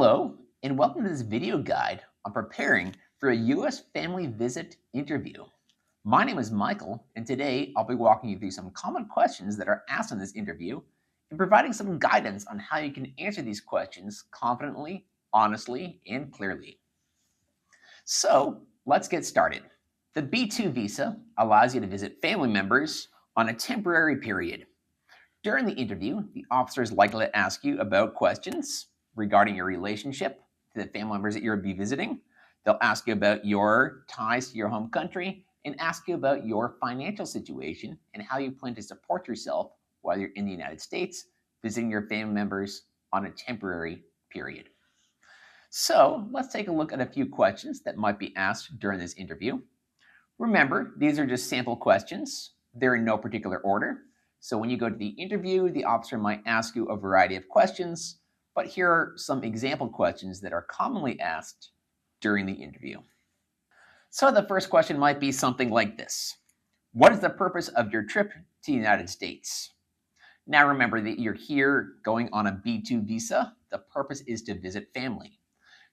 Hello, and welcome to this video guide on preparing for a U.S. family visit interview. My name is Michael, and today I'll be walking you through some common questions that are asked in this interview and providing some guidance on how you can answer these questions confidently, honestly, and clearly. So let's get started. The B-2 visa allows you to visit family members on a temporary period. During the interview, the officer is likely to ask you about questions regarding your relationship to the family members that you'll be visiting. They'll ask you about your ties to your home country and ask you about your financial situation and how you plan to support yourself while you're in the United States, visiting your family members on a temporary period. So let's take a look at a few questions that might be asked during this interview. Remember, these are just sample questions. They're in no particular order. So when you go to the interview, the officer might ask you a variety of questions, but here are some example questions that are commonly asked during the interview. So the first question might be something like this. What is the purpose of your trip to the United States? Now remember that you're here going on a B-2 visa. The purpose is to visit family.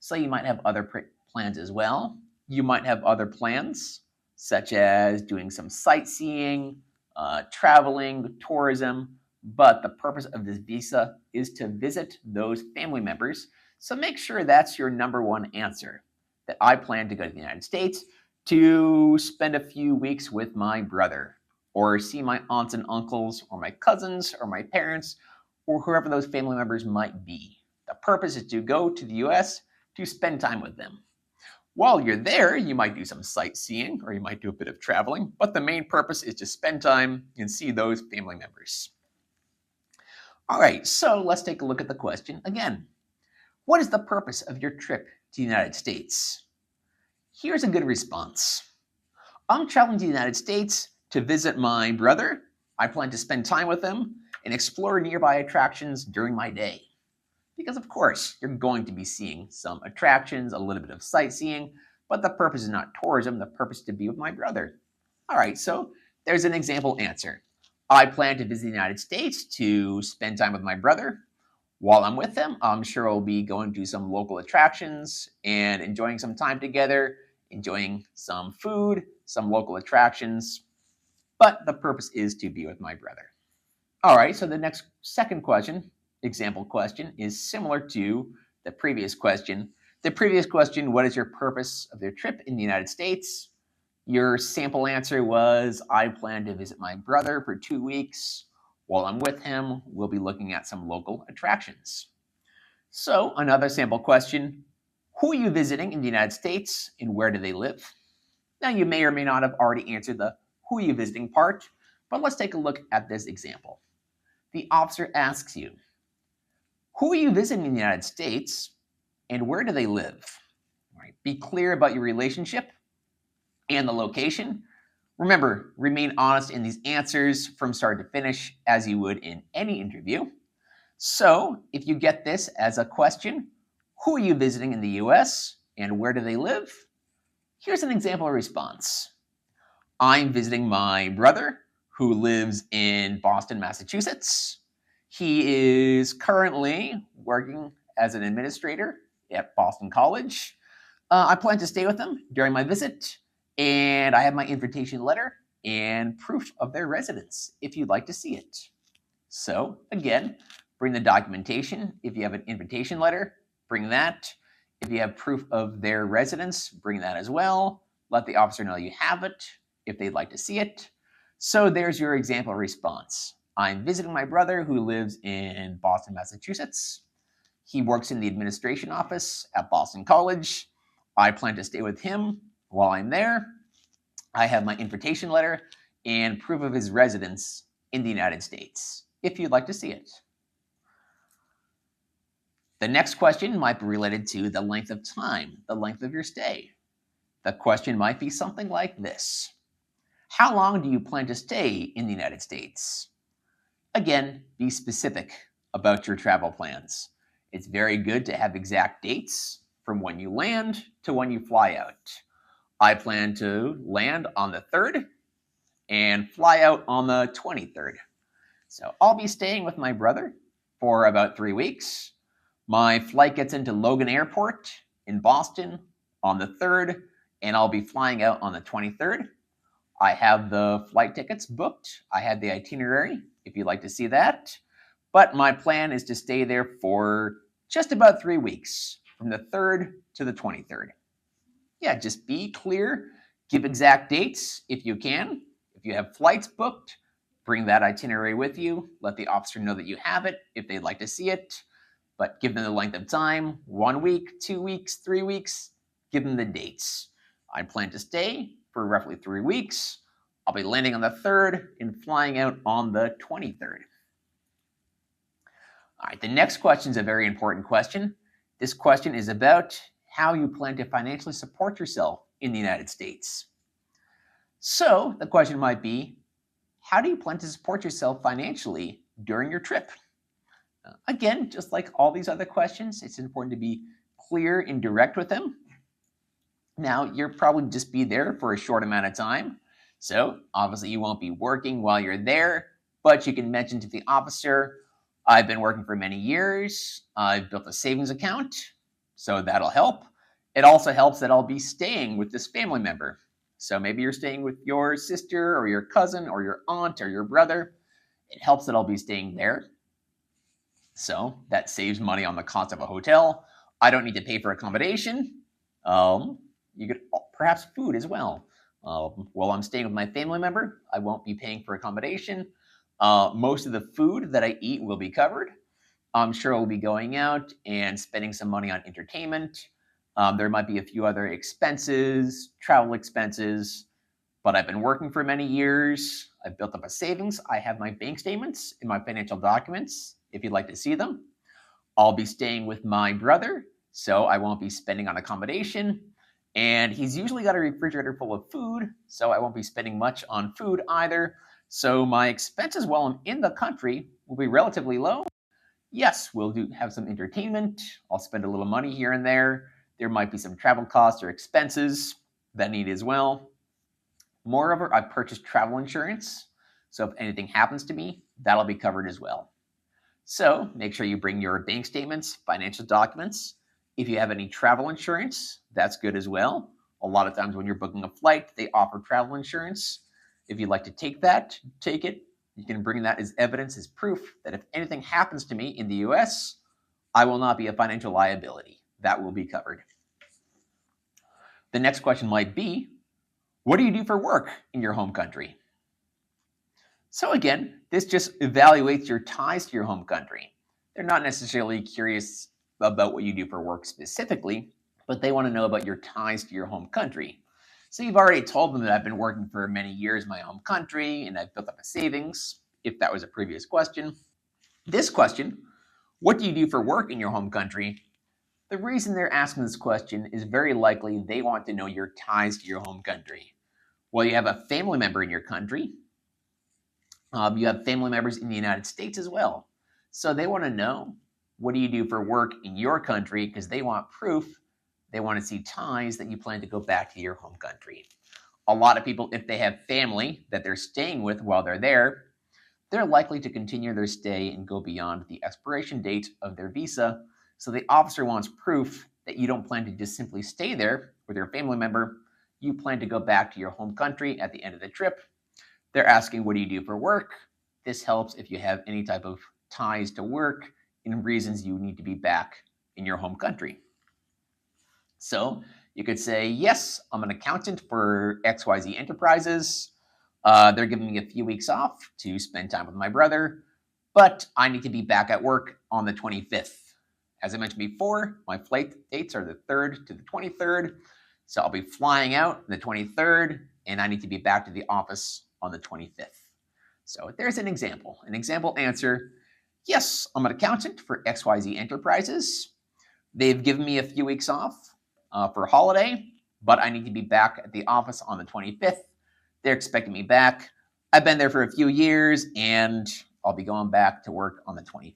So you might have other plans as well. You might have other plans, such as doing some sightseeing, traveling, tourism, but the purpose of this visa is to visit those family members. So make sure that's your number one answer, that I plan to go to the United States to spend a few weeks with my brother, or see my aunts and uncles, or my cousins, or my parents, or whoever those family members might be. The purpose is to go to the US to spend time with them. While you're there, you might do some sightseeing, or you might do a bit of traveling, but the main purpose is to spend time and see those family members. All right, so let's take a look at the question again. What is the purpose of your trip to the United States? Here's a good response. I'm traveling to the United States to visit my brother. I plan to spend time with him and explore nearby attractions during my day. Because of course, you're going to be seeing some attractions, a little bit of sightseeing, but the purpose is not tourism, the purpose is to be with my brother. All right, so there's an example answer. I plan to visit the United States to spend time with my brother. While I'm with him, I'm sure I'll be going to some local attractions and enjoying some time together, enjoying some food, some local attractions, but the purpose is to be with my brother. All right, so the second question, example question, is similar to the previous question. The previous question, what is your purpose of your trip in the United States? Your sample answer was, I plan to visit my brother for 2 weeks. While I'm with him, we'll be looking at some local attractions. So another sample question, who are you visiting in the United States and where do they live? Now you may or may not have already answered the who are you visiting part, but let's take a look at this example. The officer asks you, who are you visiting in the United States and where do they live? All right, be clear about your relationship and the location. Remember, remain honest in these answers from start to finish as you would in any interview. So if you get this as a question, who are you visiting in the US and where do they live? Here's an example response. I'm visiting my brother who lives in Boston, Massachusetts. He is currently working as an administrator at Boston College. I plan to stay with him during my visit, and I have my invitation letter and proof of their residence if you'd like to see it. So again, bring the documentation. If you have an invitation letter, bring that. If you have proof of their residence, bring that as well. Let the officer know you have it if they'd like to see it. So there's your example response. I'm visiting my brother who lives in Boston, Massachusetts. He works in the administration office at Boston College. I plan to stay with him while I'm there. I have my invitation letter and proof of his residence in the United States, if you'd like to see it. The next question might be related to the length of time, the length of your stay. The question might be something like this. How long do you plan to stay in the United States? Again, be specific about your travel plans. It's very good to have exact dates from when you land to when you fly out. I plan to land on the 3rd and fly out on the 23rd. So I'll be staying with my brother for about 3 weeks. My flight gets into Logan Airport in Boston on the 3rd, and I'll be flying out on the 23rd. I have the flight tickets booked. I had the itinerary, if you'd like to see that. But my plan is to stay there for just about 3 weeks, from the 3rd to the 23rd. Yeah, just be clear. Give exact dates if you can. If you have flights booked, bring that itinerary with you. Let the officer know that you have it if they'd like to see it. But give them the length of time, 1 week, 2 weeks, 3 weeks. Give them the dates. I plan to stay for roughly 3 weeks. I'll be landing on the 3rd and flying out on the 23rd. All right, the next question is a very important question. This question is about how you plan to financially support yourself in the United States. So the question might be, how do you plan to support yourself financially during your trip? Again, just like all these other questions, it's important to be clear and direct with them. Now, you'll probably just be there for a short amount of time. So obviously you won't be working while you're there, but you can mention to the officer, I've been working for many years. I've built a savings account, so that'll help. It also helps that I'll be staying with this family member. So maybe you're staying with your sister or your cousin or your aunt or your brother. It helps that I'll be staying there. So that saves money on the cost of a hotel. I don't need to pay for accommodation. You could perhaps food as well. While I'm staying with my family member, I won't be paying for accommodation. Most of the food that I eat will be covered. I'm sure I'll be going out and spending some money on entertainment. There might be a few other expenses, travel expenses, but I've been working for many years. I've built up a savings. I have my bank statements and my financial documents, if you'd like to see them. I'll be staying with my brother, so I won't be spending on accommodation. And he's usually got a refrigerator full of food, so I won't be spending much on food either. So my expenses while I'm in the country will be relatively low. Yes, we'll have some entertainment. I'll spend a little money here and there. There might be some travel costs or expenses that need as well. Moreover, I've purchased travel insurance, so if anything happens to me, that'll be covered as well. So make sure you bring your bank statements, financial documents. If you have any travel insurance, that's good as well. A lot of times when you're booking a flight, they offer travel insurance. If you'd like to take that, take it. You can bring that as evidence, as proof that if anything happens to me in the US, I will not be a financial liability. That will be covered. The next question might be, what do you do for work in your home country? So again, this just evaluates your ties to your home country. They're not necessarily curious about what you do for work specifically, but they want to know about your ties to your home country. So you've already told them that I've been working for many years in my home country and I've built up a savings, if that was a previous question. This question, what do you do for work in your home country? The reason they're asking this question is very likely they want to know your ties to your home country. Well, you have a family member in your country. You have family members in the United States as well. So they want to know, what do you do for work in your country? Because they want proof. They want to see ties that you plan to go back to your home country. A lot of people, if they have family that they're staying with while they're there, they're likely to continue their stay and go beyond the expiration date of their visa. So the officer wants proof that you don't plan to just simply stay there with your family member. You plan to go back to your home country at the end of the trip. They're asking, what do you do for work? This helps if you have any type of ties to work and reasons you need to be back in your home country. So you could say, yes, I'm an accountant for XYZ Enterprises. They're giving me a few weeks off to spend time with my brother, but I need to be back at work on the 25th. As I mentioned before, my flight dates are the 3rd to the 23rd. So I'll be flying out the 23rd, and I need to be back to the office on the 25th. So there's an example answer. Yes, I'm an accountant for XYZ Enterprises. They've given me a few weeks off for holiday, but I need to be back at the office on the 25th. They're expecting me back. I've been there for a few years, and I'll be going back to work on the 25th.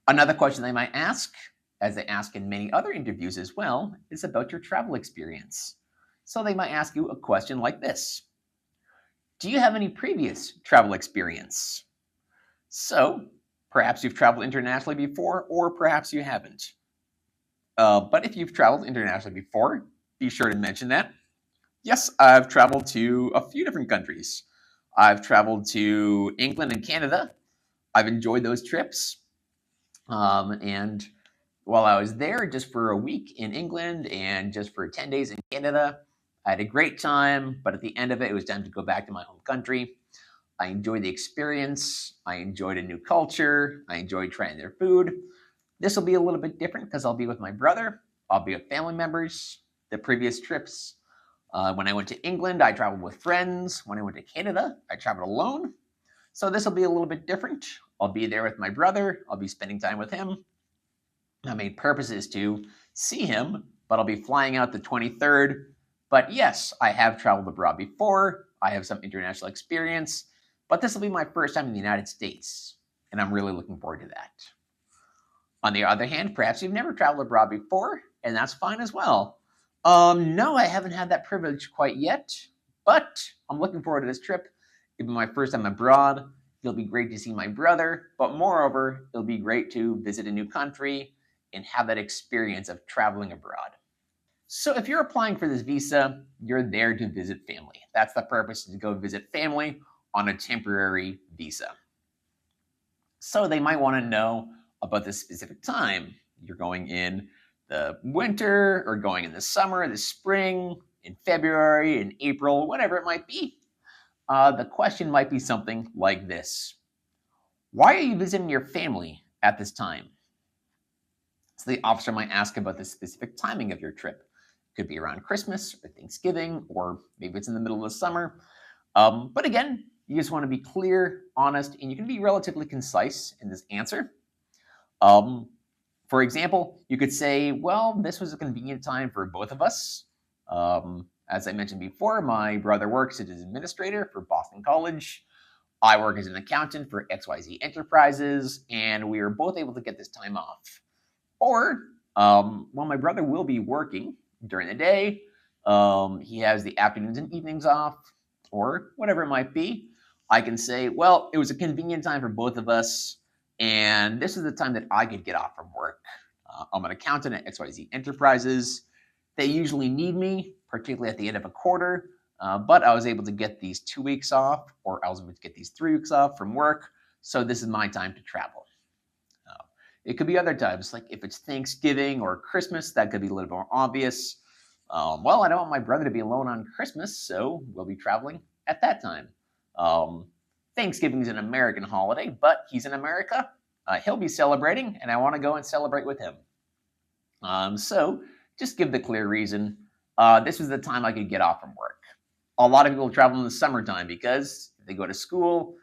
Another question they might ask, as they ask in many other interviews as well, is about your travel experience. So they might ask you a question like this. Do you have any previous travel experience? So Perhaps you've traveled internationally before, or perhaps you haven't. But if you've traveled internationally before, be sure to mention that. Yes, I've traveled to a few different countries. I've traveled to England and Canada. I've enjoyed those trips. And while I was there just for a week in England and just for 10 days in Canada, I had a great time, but at the end of it was time to go back to my home country. I enjoyed the experience. I enjoyed a new culture. I enjoyed trying their food. This will be a little bit different because I'll be with my brother. I'll be with family members. The previous trips, when I went to England, I traveled with friends. When I went to Canada, I traveled alone. So this will be a little bit different. I'll be there with my brother. I'll be spending time with him. My main purpose is to see him, but I'll be flying out the 23rd. But yes, I have traveled abroad before. I have some international experience, but this will be my first time in the United States, and I'm really looking forward to that. On the other hand, perhaps you've never traveled abroad before, and that's fine as well. No, I haven't had that privilege quite yet, but I'm looking forward to this trip. It'll be my first time abroad. It'll be great to see my brother, but moreover, it'll be great to visit a new country and have that experience of traveling abroad. So if you're applying for this visa, you're there to visit family. That's the purpose, to go visit family on a temporary visa. So they might want to know about the specific time. You're going in the winter, or going in the summer, the spring, in February, in April, whatever it might be. The question might be something like this: why are you visiting your family at this time? So the officer might ask about the specific timing of your trip. It could be around Christmas or Thanksgiving, or maybe it's in the middle of the summer. But again, you just want to be clear, honest, and you can be relatively concise in this answer. For example, you could say, well, this was a convenient time for both of us. As I mentioned before, my brother works as an administrator for Boston College. I work as an accountant for XYZ Enterprises, and we were both able to get this time off. Or, well, my brother will be working during the day. He has the afternoons and evenings off, or whatever it might be. I can say, well, it was a convenient time for both of us, and this is the time that I could get off from work. I'm an accountant at XYZ Enterprises. They usually need me, particularly at the end of a quarter, but I was able to get these 2 weeks off, or I was able to get these 3 weeks off from work, so this is my time to travel. It could be other times, like if it's Thanksgiving or Christmas, that could be a little more obvious. Well, I don't want my brother to be alone on Christmas, so we'll be traveling at that time. Thanksgiving is an American holiday, but he's in America. He'll be celebrating, and I want to go and celebrate with him. So just give the clear reason. This is the time I could get off from work. A lot of people travel in the summertime because they go to school.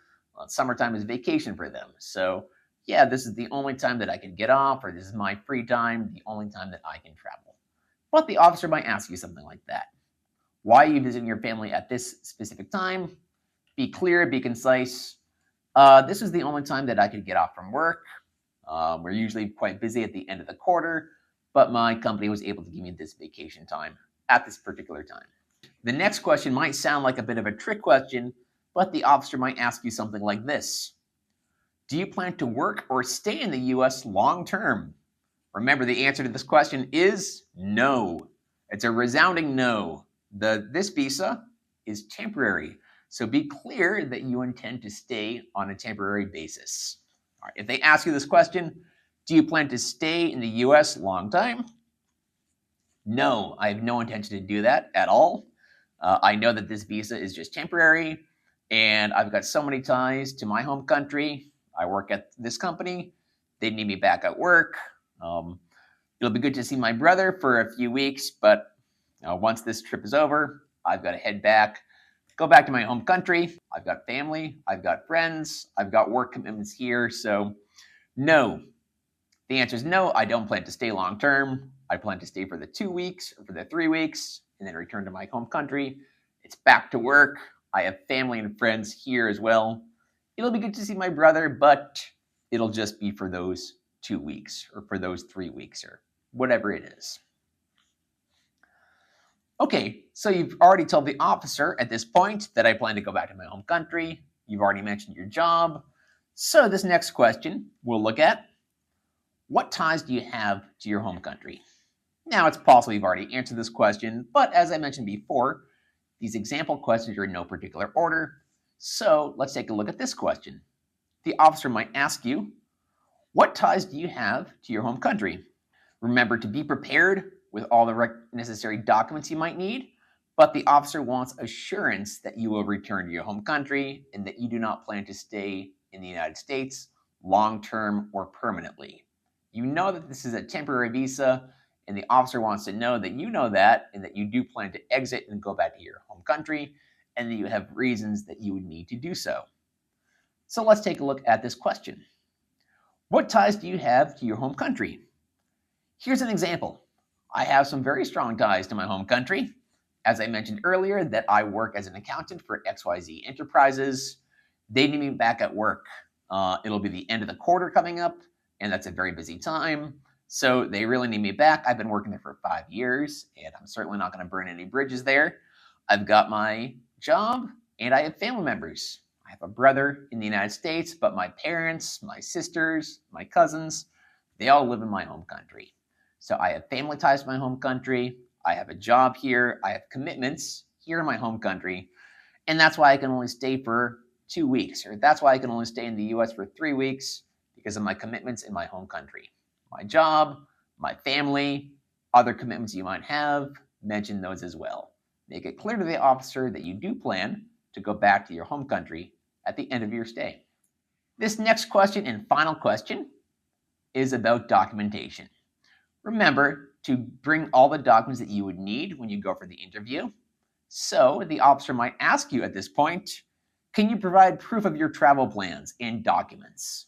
Summertime is vacation for them. So yeah, this is the only time that I can get off, or this is my free time, the only time that I can travel. But the officer might ask you something like that. Why are you visiting your family at this specific time? Be clear, be concise. This is the only time that I could get off from work. We're usually quite busy at the end of the quarter, but my company was able to give me this vacation time at this particular time. The next question might sound like a bit of a trick question, but the officer might ask you something like this: do you plan to work or stay in the US long term? Remember, the answer to this question is no. It's a resounding no. This visa is temporary. So be clear that you intend to stay on a temporary basis. All right, if they ask you this question, do you plan to stay in the US long time? No, I have no intention to do that at all. I know that this visa is just temporary, and I've got so many ties to my home country. I work at this company. They need me back at work. It'll be good to see my brother for a few weeks, but once this trip is over, I've got to head back, go back to my home country. I've got family, I've got friends, I've got work commitments here. So no, the answer is no, I don't plan to stay long term. I plan to stay for the 2 weeks or for the 3 weeks and then return to my home country. It's back to work. I have family and friends here as well. It'll be good to see my brother, but it'll just be for those 2 weeks or for those 3 weeks or whatever it is. Okay, so you've already told the officer at this point that I plan to go back to my home country. You've already mentioned your job. So this next question we'll look at, what ties do you have to your home country? Now, it's possible you've already answered this question, but as I mentioned before, these example questions are in no particular order. So let's take a look at this question. The officer might ask you, what ties do you have to your home country? Remember to be prepared with all the necessary documents you might need, but the officer wants assurance that you will return to your home country and that you do not plan to stay in the United States long-term or permanently. You know that this is a temporary visa, and the officer wants to know that you know that and that you do plan to exit and go back to your home country, and that you have reasons that you would need to do so. So let's take a look at this question. What ties do you have to your home country? Here's an example. I have some very strong ties to my home country. As I mentioned earlier, that I work as an accountant for XYZ Enterprises. They need me back at work. It'll be the end of the quarter coming up, and that's a very busy time. So they really need me back. I've been working there for 5 years, and I'm certainly not going to burn any bridges there. I've got my job, and I have family members. I have a brother in the United States, but my parents, my sisters, my cousins, they all live in my home country. So I have family ties to my home country. I have a job here. I have commitments here in my home country. And that's why I can only stay for 2 weeks, or that's why I can only stay in the US for 3 weeks, because of my commitments in my home country. My job, my family, other commitments you might have, mention those as well. Make it clear to the officer that you do plan to go back to your home country at the end of your stay. This next question and final question is about documentation. Remember to bring all the documents that you would need when you go for the interview. So the officer might ask you at this point, can you provide proof of your travel plans and documents?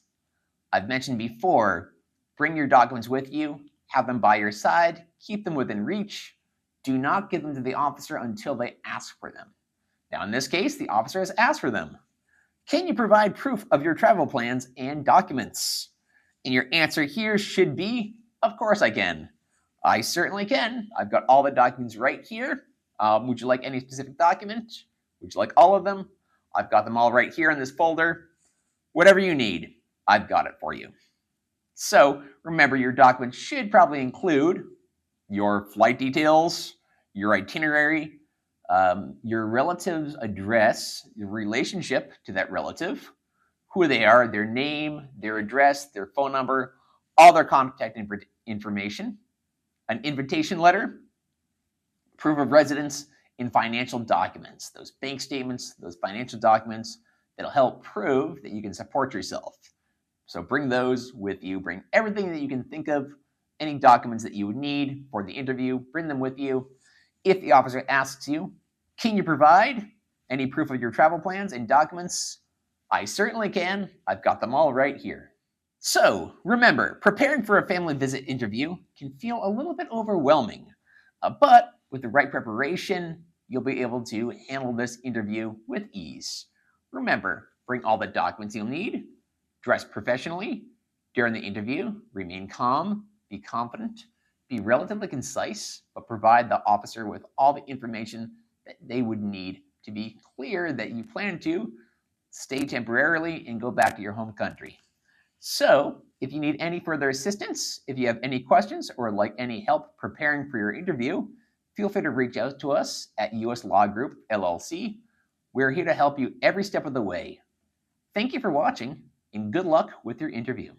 I've mentioned before, bring your documents with you, have them by your side, keep them within reach. Do not give them to the officer until they ask for them. Now, in this case, the officer has asked for them. Can you provide proof of your travel plans and documents? And your answer here should be, of course I can. I certainly can. I've got all the documents right here. Would you like any specific document? Would you like all of them? I've got them all right here in this folder. Whatever you need, I've got it for you. So remember, your documents should probably include your flight details, your itinerary, your relative's address, your relationship to that relative, who they are, their name, their address, their phone number, all their contact information, an invitation letter, proof of residence, and financial documents, those bank statements, those financial documents that'll help prove that you can support yourself. So bring those with you. Bring everything that you can think of, any documents that you would need for the interview, bring them with you. If the officer asks you, can you provide any proof of your travel plans and documents? I certainly can. I've got them all right here. So remember, preparing for a family visit interview can feel a little bit overwhelming, but with the right preparation, you'll be able to handle this interview with ease. Remember, bring all the documents you'll need, dress professionally during the interview, remain calm, be confident, be relatively concise, but provide the officer with all the information that they would need to be clear that you plan to stay temporarily and go back to your home country. So, if you need any further assistance, if you have any questions or like any help preparing for your interview, feel free to reach out to us at US Law Group, LLC. We're here to help you every step of the way. Thank you for watching, and good luck with your interview.